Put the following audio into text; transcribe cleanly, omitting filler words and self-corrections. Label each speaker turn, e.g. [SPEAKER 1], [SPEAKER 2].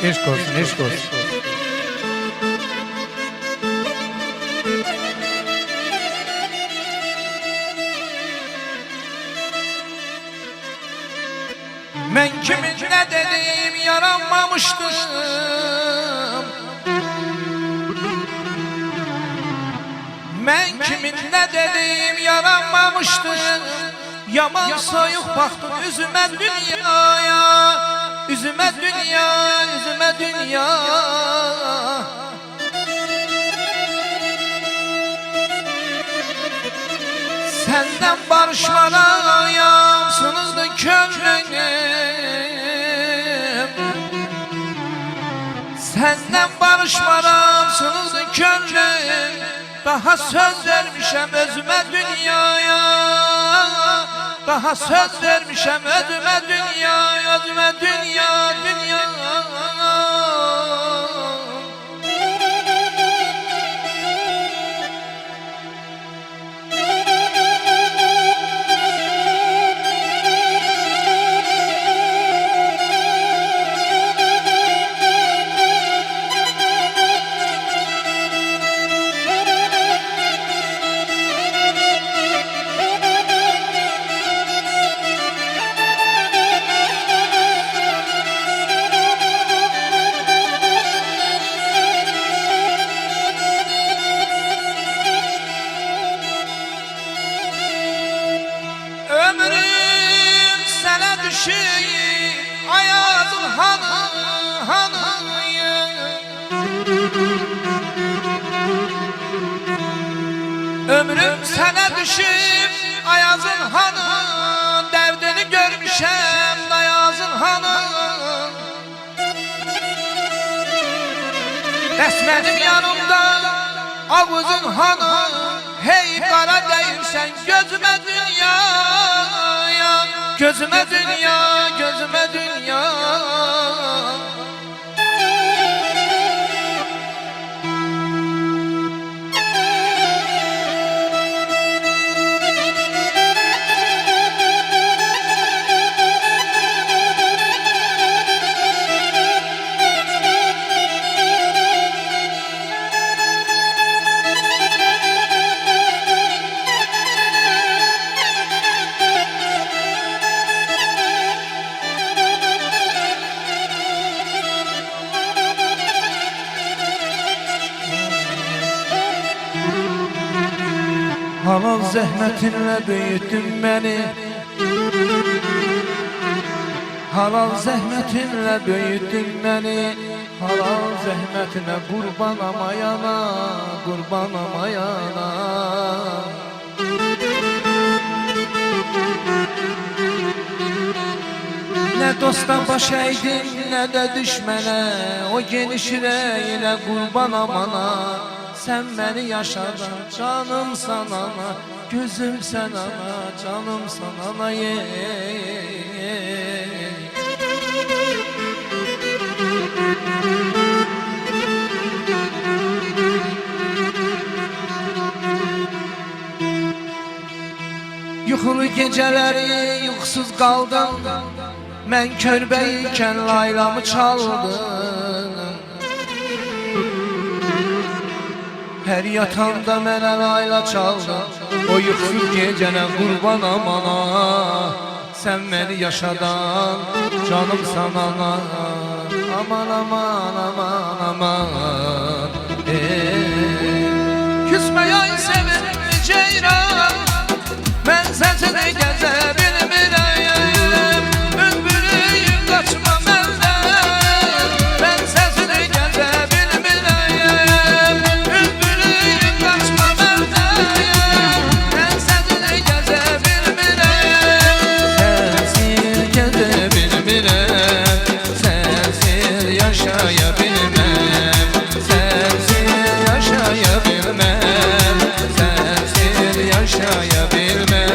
[SPEAKER 1] Eşk olsun, eşk olsun.
[SPEAKER 2] Ben kimin ne dediğim yaranmamıştım. Ben kimin ne dediğim yaranmamıştım. Yaman soyuk baktım üzüme dünyaya. Üzüme dünya, üzüme dünya. Senden barışmalıyam, sınırdı könlüm. Senden barışmalıyam, sınırdı könlüm. Daha söz vermişem özüme dünyaya. Daha söz vermişem özüme dünya, özüme dünya, dünya. Ömrüm sana düşeyim Ayazın hanı Ömrüm sana düşüp Ayazın hanı. Derdini görmüşem Dayazın hanı. Resmedim yanımda Avuzun hanı. Hey kara değilsen gözüme dünyaya. Gözüme dünya, gözüme dünya. Halal zəhmətinlə büyüttün beni. Halal zəhmətinlə büyüttün beni. Halal zəhmətinə qurban amayana, qurban amayana. Ne dosta baş eydin, ne de düşmene. O geniş yüreğine qurban amana. Sen beni yaşadın canım sana, gözüm sana, canım sana ye. Yuxulu geceleri yuxsuz kaldım. Ben körbeyken laylamı çaldım. Her yatanda mənə layla çaldı. O yuxsuz gecənə qurban amana. Sen beni yaşadan canım sana. Aman aman aman aman. Küsməyən sevimli ceyran. Mən səsini gəzə bilmirəm. Bülbülüyüm qaçma məndən. Mən səsini gəzə bilmirəm. Bülbülüyüm qaçma məndən. Mən səsini gəzə bilmirəm. Sənsiz gəzə bilmirəm. Sənsiz yaşaya bilməm. Sənsiz yaşaya bilməm. Sənsiz yaşaya bilməm.